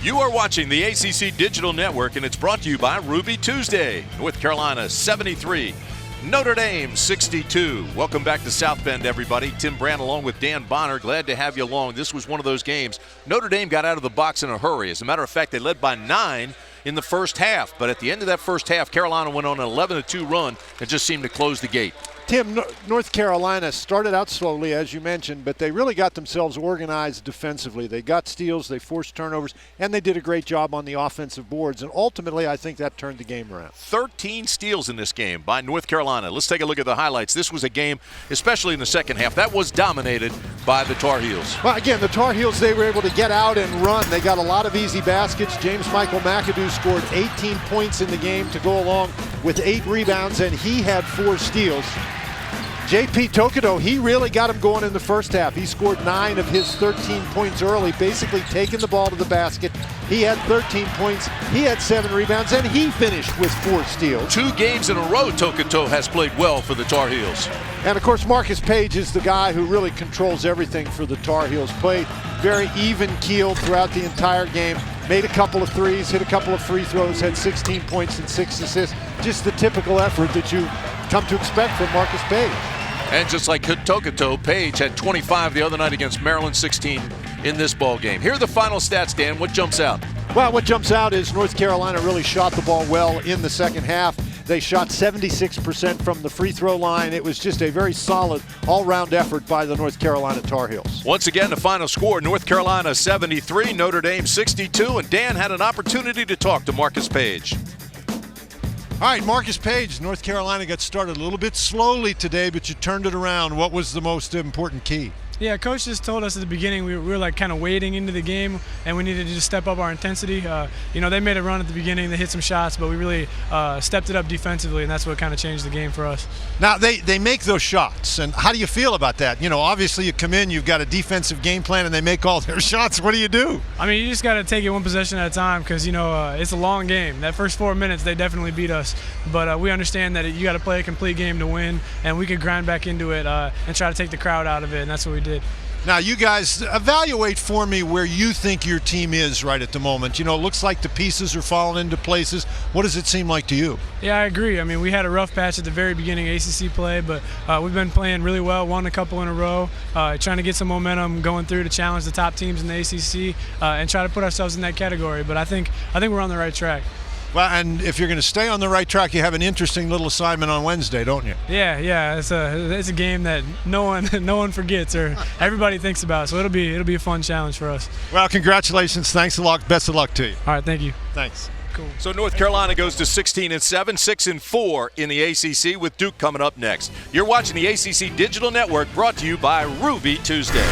You are watching the ACC Digital Network, and it's brought to you by Ruby Tuesday. North Carolina 73, Notre Dame 62. Welcome back to South Bend, everybody. Tim Brand along with Dan Bonner. Glad to have you along. This was one of those games. Notre Dame got out of the box in a hurry. As a matter of fact, they led by 9 in the first half. But at the end of that first half, Carolina went on an 11-2 run and just seemed to close the gate. Tim, North Carolina started out slowly, as you mentioned, but they really got themselves organized defensively. They got steals, they forced turnovers, and they did a great job on the offensive boards. And ultimately, I think that turned the game around. 13 steals in this game by North Carolina. Let's take a look at the highlights. This was a game, especially in the second half, that was dominated by the Tar Heels. Well, again, the Tar Heels, they were able to get out and run. They got a lot of easy baskets. Michael McAdoo scored 18 points in the game to go along with 8 rebounds, and he had 4 steals. J.P. Tokido, he really got him going in the first half. He scored 9 of his 13 points early, basically taking the ball to the basket. He had 13 points, he had 7 rebounds, and he finished with 4 steals. 2 games in a row, Tokido has played well for the Tar Heels. And of course, Marcus Paige is the guy who really controls everything for the Tar Heels. Played very even-keeled throughout the entire game. Made a couple of threes, hit a couple of free throws, had 16 points and 6 assists. Just the typical effort that you come to expect from Marcus Paige. And just like Tokido, Paige had 25 the other night against Maryland, 16 in this ball game. Here are the final stats, Dan. What jumps out? Well, what jumps out is North Carolina really shot the ball well in the second half. They shot 76% from the free throw line. It was just a very solid all-round effort by the North Carolina Tar Heels. Once again, the final score, North Carolina 73, Notre Dame 62, and Dan had an opportunity to talk to Marcus Paige. All right, Marcus Paige, North Carolina got started a little bit slowly today, but you turned it around. What was the most important key? Yeah, Coach just told us at the beginning we were like kind of wading into the game, and we needed to just step up our intensity. They made a run at the beginning, they hit some shots, but we really stepped it up defensively, and that's what kind of changed the game for us. Now, they make those shots, and how do you feel about that? Obviously you come in, you've got a defensive game plan, and they make all their shots. What do you do? I mean, you just got to take it one possession at a time because, it's a long game. That first 4 minutes, they definitely beat us, but we understand that you got to play a complete game to win, and we could grind back into it and try to take the crowd out of it, and that's what we did. Now, you guys, evaluate for me where you think your team is right at the moment. It looks like the pieces are falling into places. What does it seem like to you? Yeah, I agree. I mean, we had a rough patch at the very beginning of ACC play, but we've been playing really well, won a couple in a row, trying to get some momentum going through to challenge the top teams in the ACC and try to put ourselves in that category. But I think we're on the right track. Well, and if you're going to stay on the right track, you have an interesting little assignment on Wednesday, don't you? Yeah. It's a game that no one forgets or everybody thinks about. So it'll be a fun challenge for us. Well, congratulations. Thanks a lot. Best of luck to you. All right, thank you. Thanks. Cool. So North Carolina goes to 16-7, 6-4 in the ACC with Duke coming up next. You're watching the ACC Digital Network, brought to you by Ruby Tuesday.